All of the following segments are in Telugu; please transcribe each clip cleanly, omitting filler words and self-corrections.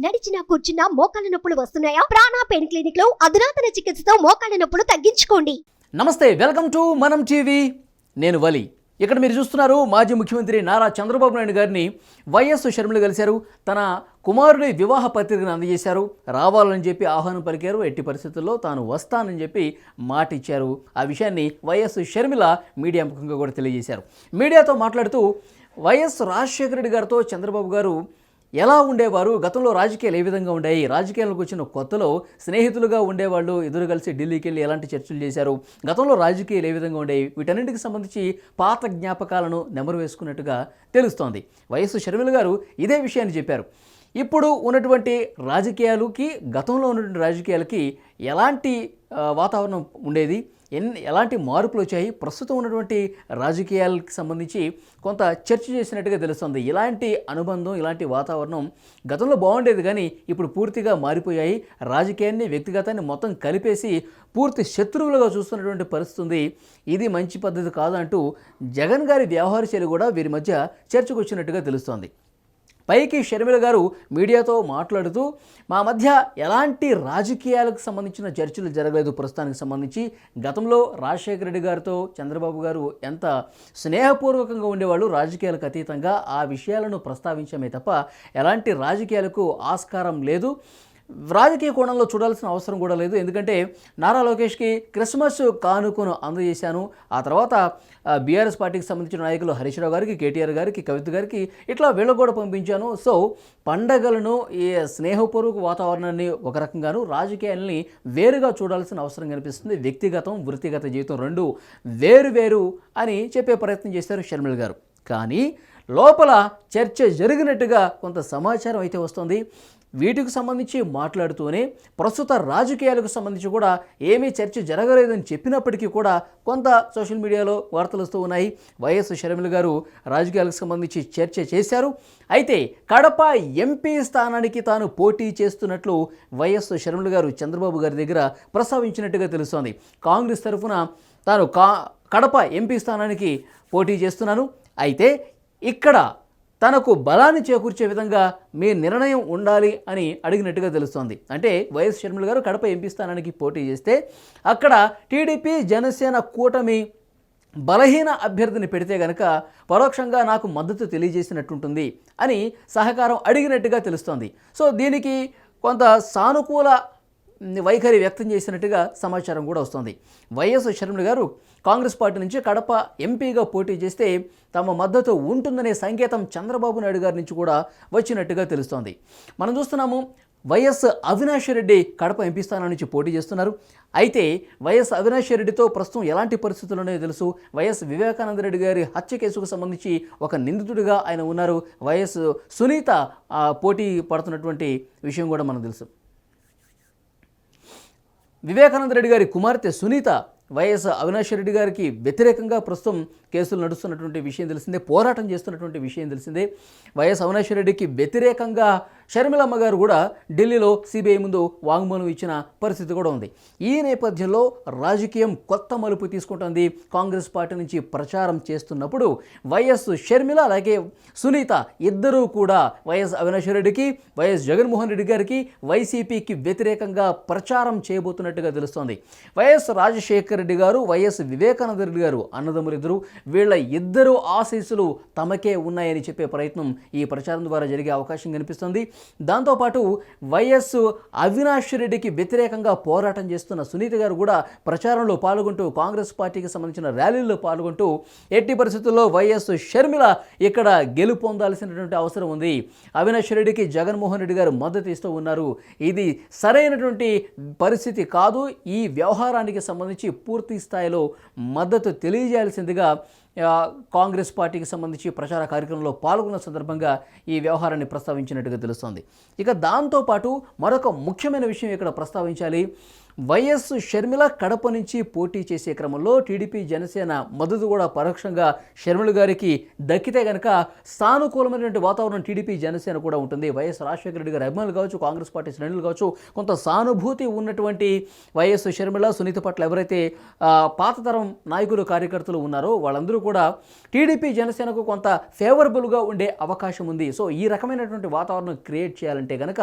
నడిచినా కూర్చున్నా మోకాళ్ళ నొప్పులు వస్తున్నాయా? ప్రాణ పెయిన్ క్లినిక్ లో అధునాతన చికిత్సతో మోకాళ్ళ నొప్పులు తగ్గించుకోండి. నమస్తే, వెల్కమ్ టు మనం టీవీ. నేను వలి. ఇక్కడ మీరు చూస్తున్నారు మాజీ ముఖ్యమంత్రి నారా చంద్రబాబు నాయుడు గారిని వైఎస్ షర్మిల కలిశారు. తన కుమారుడి వివాహ పత్రికను అందజేశారు. రావాలని చెప్పి ఆహ్వానం పలికారు. ఎట్టి పరిస్థితుల్లో తాను వస్తానని చెప్పి మాట ఇచ్చారు. ఆ విషయాన్ని వైఎస్ షర్మిల మీడియా ముఖంగా కూడా తెలియజేశారు. మీడియాతో మాట్లాడుతూ వైఎస్ రాజశేఖర రెడ్డి గారితో చంద్రబాబు గారు ఎలా ఉండేవారు, గతంలో రాజకీయాలు ఏ విధంగా ఉండేవి, రాజకీయాలకు వచ్చిన కొత్తలో స్నేహితులుగా ఉండేవాళ్ళు, ఎదురు కలిసి ఢిల్లీకి వెళ్ళి ఎలాంటి చర్చలు చేశారు, గతంలో రాజకీయాలు ఏ విధంగా ఉండేవి, వీటన్నింటికి సంబంధించి పాత జ్ఞాపకాలను నెమరు వేసుకున్నట్టుగా తెలుస్తోంది. వైఎస్ షర్మిల గారు ఇదే విషయాన్ని చెప్పారు. ఇప్పుడు ఉన్నటువంటి రాజకీయాలకి గతంలో ఉన్నటువంటి రాజకీయాలకి ఎలాంటి వాతావరణం ఉండేది, ఎలాంటి మార్పులు వచ్చాయి, ప్రస్తుతం ఉన్నటువంటి రాజకీయాలకు సంబంధించి కొంత చర్చ చేసినట్టుగా తెలుస్తుంది. ఇలాంటి అనుబంధం, ఇలాంటి వాతావరణం గతంలో బాగుండేది, కానీ ఇప్పుడు పూర్తిగా మారిపోయాయి. రాజకీయాన్ని, వ్యక్తిగతాన్ని మొత్తం కలిపేసి పూర్తి శత్రువులుగా చూస్తున్నటువంటి పరిస్థితి ఉంది. ఇది మంచి పద్ధతి కాదంటూ జగన్ గారి వ్యవహార శైలి కూడా వీరి మధ్య చర్చకు వచ్చినట్టుగా తెలుస్తోంది. పైకి షర్మిల గారు మీడియాతో మాట్లాడుతూ మా మధ్య ఎలాంటి రాజకీయాలకు సంబంధించిన చర్చలు జరగలేదు. ప్రస్తుతానికి సంబంధించి గతంలో రాజశేఖర రెడ్డి గారితో చంద్రబాబు గారు ఎంత స్నేహపూర్వకంగా ఉండేవాళ్ళు, రాజకీయాలకు అతీతంగా ఆ విషయాలను ప్రస్తావించమే తప్ప ఎలాంటి రాజకీయాలకు ఆస్కారం లేదు. రాజకీయ కోణంలో చూడాల్సిన అవసరం కూడా లేదు. ఎందుకంటే నారా లోకేష్కి క్రిస్మస్ కానుకను అందజేశాను. ఆ తర్వాత బీఆర్ఎస్ పార్టీకి సంబంధించిన నాయకులు హరీష్ రావు గారికి, కేటీఆర్ గారికి, కవిత గారికి ఇట్లా వీళ్ళకు కూడా పంపించాను. సో పండగలను, ఈ స్నేహపూర్వక వాతావరణాన్ని ఒక రకంగాను, రాజకీయాలని వేరుగా చూడాల్సిన అవసరం కనిపిస్తుంది. వ్యక్తిగతం, వృత్తిగత జీవితం రెండు వేరు అని చెప్పే ప్రయత్నం చేశారు షర్మిల గారు. కానీ లోపల చర్చ జరిగినట్టుగా కొంత సమాచారం అయితే వస్తుంది. వీటికి సంబంధించి మాట్లాడుతూనే ప్రస్తుత రాజకీయాలకు సంబంధించి కూడా ఏమీ చర్చ జరగలేదని చెప్పినప్పటికీ కూడా కొంత సోషల్ మీడియాలో వార్తలు వస్తూ ఉన్నాయి. వైఎస్ షర్మిల గారు రాజకీయాలకు సంబంధించి చర్చ చేశారు. అయితే కడప ఎంపీ స్థానానికి తాను పోటీ చేస్తున్నట్లు వైఎస్ షర్మిల గారు చంద్రబాబు గారి దగ్గర ప్రస్తావించినట్టుగా తెలుస్తోంది. కాంగ్రెస్ తరఫున తాను కడప ఎంపీ స్థానానికి పోటీ చేస్తున్నాను, అయితే ఇక్కడ తనకు బలాన్ని చేకూర్చే విధంగా మీ నిర్ణయం ఉండాలి అని అడిగినట్టుగా తెలుస్తోంది. అంటే వైఎస్ షర్మిల గారు కడప ఎంపీ స్థానానికి పోటీ చేస్తే అక్కడ టీడీపీ, జనసేన కూటమి బలహీన అభ్యర్థిని పెడితే గనక పరోక్షంగా నాకు మద్దతు తెలియజేసినట్టుంటుంది అని సహకారం అడిగినట్టుగా తెలుస్తోంది. సో దీనికి కొంత సానుకూల వైఖరి వ్యక్తం చేసినట్టుగా సమాచారం కూడా వస్తుంది. వైఎస్ షర్మిల గారు కాంగ్రెస్ పార్టీ నుంచి కడప ఎంపీగా పోటీ చేస్తే తమ మద్దతు ఉంటుందనే సంకేతం చంద్రబాబు నాయుడు గారి నుంచి కూడా వచ్చినట్టుగా తెలుస్తోంది. మనం చూస్తున్నాము, వైఎస్ అవినాష్ రెడ్డి కడప ఎంపీ స్థానం నుంచి పోటీ చేస్తున్నారు. అయితే వైఎస్ అవినాష్ రెడ్డితో ప్రస్తుతం ఎలాంటి పరిస్థితులు ఉన్నాయో తెలుసు. వైఎస్ వివేకానంద రెడ్డి గారి హత్య కేసుకు సంబంధించి ఒక నిందితుడిగా ఆయన ఉన్నారు. వైఎస్ సునీత పోటీ పడుతున్నటువంటి విషయం కూడా మనకు తెలుసు. వివేకానంద రెడ్డి గారి కుమార్తె సునీత వైఎస్ అవినాష్ రెడ్డి గారికి వ్యతిరేకంగా ప్రస్తుతం కేసులు నడుస్తున్నటువంటి విషయం తెలిసిందే, పోరాటం చేస్తున్నటువంటి విషయం తెలిసిందే. వైఎస్ అవినాష్ రెడ్డికి వ్యతిరేకంగా షర్మిలమ్మ గారు కూడా ఢిల్లీలో సిబిఐ ముందు వాంగ్మూలం ఇచ్చిన పరిస్థితి కూడా ఉంది. ఈ నేపథ్యంలో రాజకీయం కొత్త మలుపు తీసుకుంటుంది. కాంగ్రెస్ పార్టీ నుంచి ప్రచారం చేస్తున్నప్పుడు వైఎస్ షర్మిల అలాగే సునీత ఇద్దరూ కూడా వైఎస్ అవినాష్ రెడ్డికి, వైఎస్ జగన్మోహన్ రెడ్డి గారికి, వైసీపీకి వ్యతిరేకంగా ప్రచారం చేయబోతున్నట్టుగా తెలుస్తోంది. వైఎస్ రాజశేఖర రెడ్డి గారు, వైఎస్ వివేకానంద రెడ్డి గారు అన్నదమ్ములు ఇద్దరు, వీళ్ళ ఇద్దరు ఆశీస్సులు తమకే ఉన్నాయని చెప్పే ప్రయత్నం ఈ ప్రచారం ద్వారా జరిగే అవకాశం కనిపిస్తుంది. దాంతోపాటు వైఎస్ అవినాష్ రెడ్డికి వ్యతిరేకంగా పోరాటం చేస్తున్న సునీత గారు కూడా ప్రచారంలో పాల్గొంటూ, కాంగ్రెస్ పార్టీకి సంబంధించిన ర్యాలీల్లో పాల్గొంటూ ఎట్టి పరిస్థితుల్లో వైఎస్ షర్మిల ఇక్కడ గెలుపొందాల్సినటువంటి అవసరం ఉంది. అవినాష్ రెడ్డికి జగన్మోహన్ రెడ్డి గారు మద్దతు ఇస్తూ ఉన్నారు. ఇది సరైనటువంటి పరిస్థితి కాదు. ఈ వ్యవహారానికి సంబంధించి పూర్తి స్థాయిలో మద్దతు తెలియజేయాల్సిందిగా కాంగ్రెస్ పార్టీకి సంబంధించి ప్రచార కార్యక్రమంలో పాల్గొన్న సందర్భంగా ఈ వ్యవహారాన్ని ప్రస్తావించినట్టుగా తెలుస్తోంది. ఇక దాంతోపాటు మరొక ముఖ్యమైన విషయం ఇక్కడ ప్రస్తావించాలి. వైఎస్ షర్మిల కడప నుంచి పోటీ చేసే క్రమంలో టీడీపీ, జనసేన మద్దతు కూడా పరోక్షంగా షర్మిల గారికి దక్కితే కనుక సానుకూలమైనటువంటి వాతావరణం టీడీపీ, జనసేన కూడా ఉంటుంది. వైఎస్ రాజశేఖర రెడ్డి గారి అభిమానులు కావచ్చు, కాంగ్రెస్ పార్టీ శ్రేణులు కావచ్చు, కొంత సానుభూతి ఉన్నటువంటి వైఎస్ షర్మిల, సునీత పట్ల ఎవరైతే పాత తరం నాయకులు, కార్యకర్తలు ఉన్నారో వాళ్ళందరూ కూడా టీడీపీ, జనసేనకు కొంత ఫేవరబుల్గా ఉండే అవకాశం ఉంది. సో ఈ రకమైనటువంటి వాతావరణం క్రియేట్ చేయాలంటే కనుక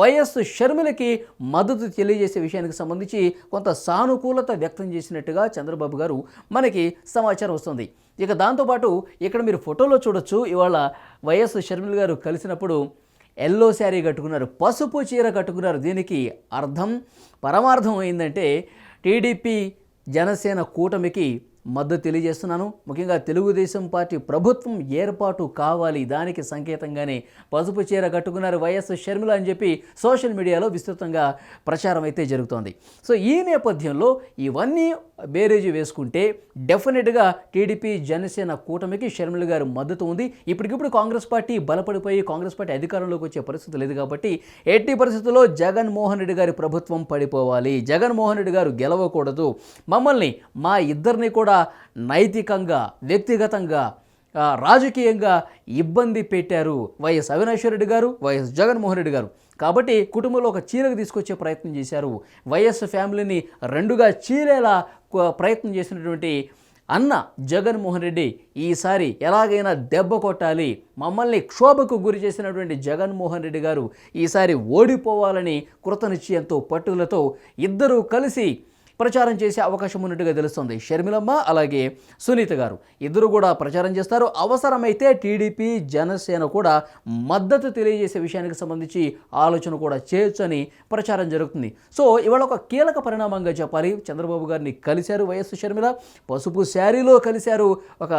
వైఎస్ షర్మిలకి మద్దతు తెలియజేసే విషయానికి సంబంధించి కొంత సానుకూలత వ్యక్తం చేసినట్టుగా చంద్రబాబు గారు మనకి సమాచారం వస్తుంది. ఇక దాంతోపాటు ఇక్కడ మీరు ఫోటోలో చూడొచ్చు, ఇవాళ వైఎస్ షర్మిల గారు కలిసినప్పుడు ఎల్లో శారీ కట్టుకున్నారు, పసుపు చీర కట్టుకున్నారు. దీనికి అర్థం పరమార్థం ఏంటంటే టీడీపీ జనసేన కూటమికి మద్దతు తెలియజేస్తున్నాను, ముఖ్యంగా తెలుగుదేశం పార్టీ ప్రభుత్వం ఏర్పాటు కావాలి, దానికి సంకేతంగానే పసుపు చీర కట్టుకున్నారు వైఎస్ షర్మిల అని చెప్పి సోషల్ మీడియాలో విస్తృతంగా ప్రచారం అయితే జరుగుతోంది. సో ఈ నేపథ్యంలో ఇవన్నీ బేరేజీ వేసుకుంటే డెఫినెట్గా టీడీపీ జనసేన కూటమికి షర్మిల గారు మద్దతు ఉంది. ఇప్పటికిప్పుడు కాంగ్రెస్ పార్టీ బలపడిపోయి కాంగ్రెస్ పార్టీ అధికారంలోకి వచ్చే పరిస్థితి లేదు కాబట్టి ఎట్టి పరిస్థితుల్లో జగన్మోహన్ రెడ్డి గారి ప్రభుత్వం పడిపోవాలి, జగన్మోహన్ రెడ్డి గారు గెలవకూడదు, మమ్మల్ని మా ఇద్దరిని కూడా నైతికంగా వ్యక్తిగతంగా రాజకీయంగా ఇబ్బంది పెట్టారు వైఎస్ అవినాష్ రెడ్డి గారు, వైఎస్ జగన్మోహన్ రెడ్డి గారు. కాబట్టి కుటుంబంలో ఒక చీరకు తీసుకొచ్చే ప్రయత్నం చేశారు, వైఎస్ ఫ్యామిలీని రెండుగా చీలేలా ప్రయత్నం చేసినటువంటి అన్న జగన్మోహన్ రెడ్డి ఈసారి ఎలాగైనా దెబ్బ కొట్టాలి, మమ్మల్ని క్షోభకు గురి చేసినటువంటి జగన్మోహన్ రెడ్డి గారు ఈసారి ఓడిపోవాలని కృతనిశ్చయంతో పట్టుదలతో ఇద్దరూ కలిసి ప్రచారం చేసే అవకాశం ఉన్నట్టుగా తెలుస్తుంది. షర్మిలమ్మ అలాగే సునీత గారు ఇద్దరు కూడా ప్రచారం చేస్తారు. అవసరమైతే టీడీపీ జనసేన కూడా మద్దతు తెలియజేసే విషయానికి సంబంధించి ఆలోచన కూడా చేయొచ్చని ప్రచారం జరుగుతుంది. సో ఇవాళ ఒక కీలక పరిణామంగా చెప్పాలి, చంద్రబాబు గారిని కలిశారు వైఎస్ షర్మిల, పసుపు శారీలో కలిశారు, ఒక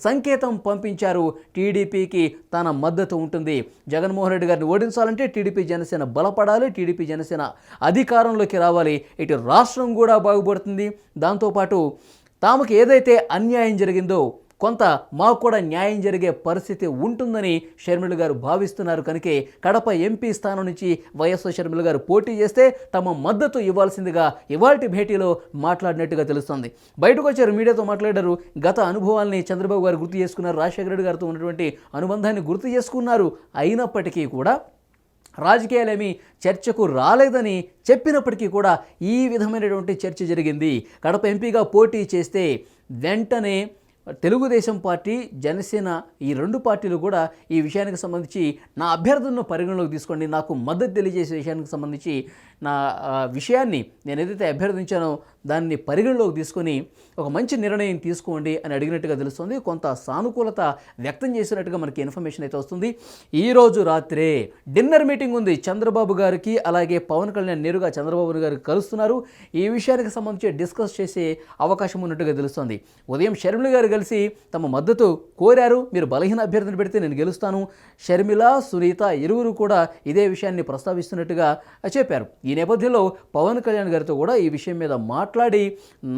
సంకేతం పంపించారు టీడీపీకి తన మద్దతు ఉంటుంది, జగన్మోహన్ రెడ్డి గారిని ఓడించాలంటే టీడీపీ జనసేన బలపడాలి, టీడీపీ జనసేన అధికారంలోకి రావాలి, ఇటు రాష్ట్రం కూడా బాగుపడుతుంది, దాంతోపాటు తాముకు ఏదైతే అన్యాయం జరిగిందో కొంత మాకు కూడా న్యాయం జరిగే పరిస్థితి ఉంటుందని షర్మిల గారు భావిస్తున్నారు. కనుకే కడప ఎంపీ స్థానం నుంచి వైఎస్ షర్మిల గారు పోటీ చేస్తే తమ మద్దతు ఇవ్వాల్సిందిగా ఇవాల్టి భేటీలో మాట్లాడినట్టుగా తెలుస్తుంది. బయటకు వచ్చారు, మీడియాతో మాట్లాడారు, గత అనుభవాల్ని చంద్రబాబు గారు గుర్తు చేసుకున్నారు, రాజశేఖర రెడ్డి గారితో ఉన్నటువంటి అనుబంధాన్ని గుర్తు చేసుకున్నారు. అయినప్పటికీ కూడా రాజకీయాలేమీ చర్చకు రాలేదని చెప్పినప్పటికీ కూడా ఈ విధమైనటువంటి చర్చ జరిగింది. కడప ఎంపీగా పోటీ చేస్తే వెంటనే తెలుగుదేశం పార్టీ జనసేన ఈ రెండు పార్టీలు కూడా ఈ విషయానికి సంబంధించి నా అభ్యర్థులను పరిగణలోకి తీసుకోండి, నాకు మద్దతు తెలియజేసే విషయానికి సంబంధించి నా విషయాన్ని నేను ఏదైతే అభ్యర్థించానో దాన్ని పరిగణలోకి తీసుకొని ఒక మంచి నిర్ణయం తీసుకోండి అని అడిగినట్టుగా తెలుస్తుంది. కొంత సానుకూలత వ్యక్తం చేసినట్టుగా మనకి ఇన్ఫర్మేషన్ అయితే వస్తుంది. ఈరోజు రాత్రే డిన్నర్ మీటింగ్ ఉంది చంద్రబాబు గారికి, అలాగే పవన్ కళ్యాణ్ నేరుగా చంద్రబాబు గారికి కలుస్తున్నారు. ఈ విషయానికి సంబంధించి డిస్కస్ చేసే అవకాశం ఉన్నట్టుగా తెలుస్తుంది. ఉదయం షర్మిల గారు కలిసి తమ మద్దతు కోరారు, మీరు బలహీన అభ్యర్థిని పెడితే నేను గెలుస్తాను, షర్మిల సునీత ఇరువురు కూడా ఇదే విషయాన్ని ప్రస్తావిస్తున్నట్టుగా చెప్పారు. ఈ నేపథ్యంలో పవన్ కళ్యాణ్ గారితో కూడా ఈ విషయం మీద మాట్లాడి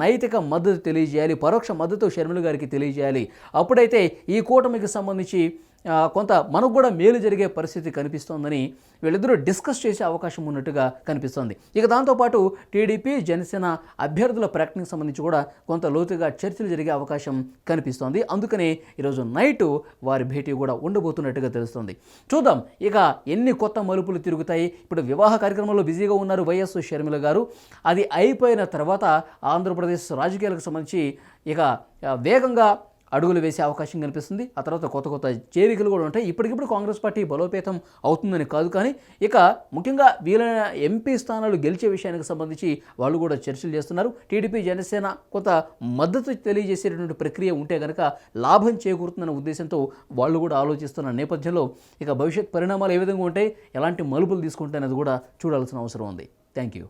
నైతిక మద్దతు తెలియజేయాలి, పరోక్ష మద్దతు షర్మిల గారికి తెలియజేయాలి, అప్పుడైతే ఈ కూటమికి సంబంధించి కొంత మనకు కూడా మేలు జరిగే పరిస్థితి కనిపిస్తోందని వీళ్ళిద్దరూ డిస్కస్ చేసే అవకాశం ఉన్నట్టుగా కనిపిస్తోంది. ఇక దాంతోపాటు టీడీపీ జనసేన అభ్యర్థుల ప్రకటనకు సంబంధించి కూడా కొంత లోతుగా చర్చలు జరిగే అవకాశం కనిపిస్తోంది. అందుకనే ఈరోజు నైటు వారి భేటీ కూడా ఉండబోతున్నట్టుగా తెలుస్తుంది. చూద్దాం ఇక ఎన్ని కొత్త మలుపులు తిరుగుతాయి. ఇప్పుడు వివాహ కార్యక్రమంలో బిజీగా ఉన్నారు వైఎస్ షర్మిల గారు. అది అయిపోయిన తర్వాత ఆంధ్రప్రదేశ్ రాజకీయాలకు సంబంధించి ఇక వేగంగా అడుగులు వేసే అవకాశం కనిపిస్తుంది. ఆ తర్వాత కొత్త కొత్త చేరికలు కూడా ఉంటాయి. ఇప్పటికిప్పుడు కాంగ్రెస్ పార్టీ బలోపేతం అవుతుందని కాదు, కానీ ఇక ముఖ్యంగా వీలైన ఎంపీ స్థానాలు గెలిచే విషయానికి సంబంధించి వాళ్ళు కూడా చర్చలు చేస్తున్నారు. టీడీపీ జనసేన కొంత మద్దతు తెలియజేసేటటువంటి ప్రక్రియ ఉంటే కనుక లాభం చేకూరుతుందన్న ఉద్దేశంతో వాళ్ళు కూడా ఆలోచిస్తున్న నేపథ్యంలో ఇక భవిష్యత్ పరిణామాలు ఏ విధంగా ఉంటాయి, ఎలాంటి మలుపులు తీసుకుంటాయి అనేది కూడా చూడాల్సిన అవసరం ఉంది. Thank you.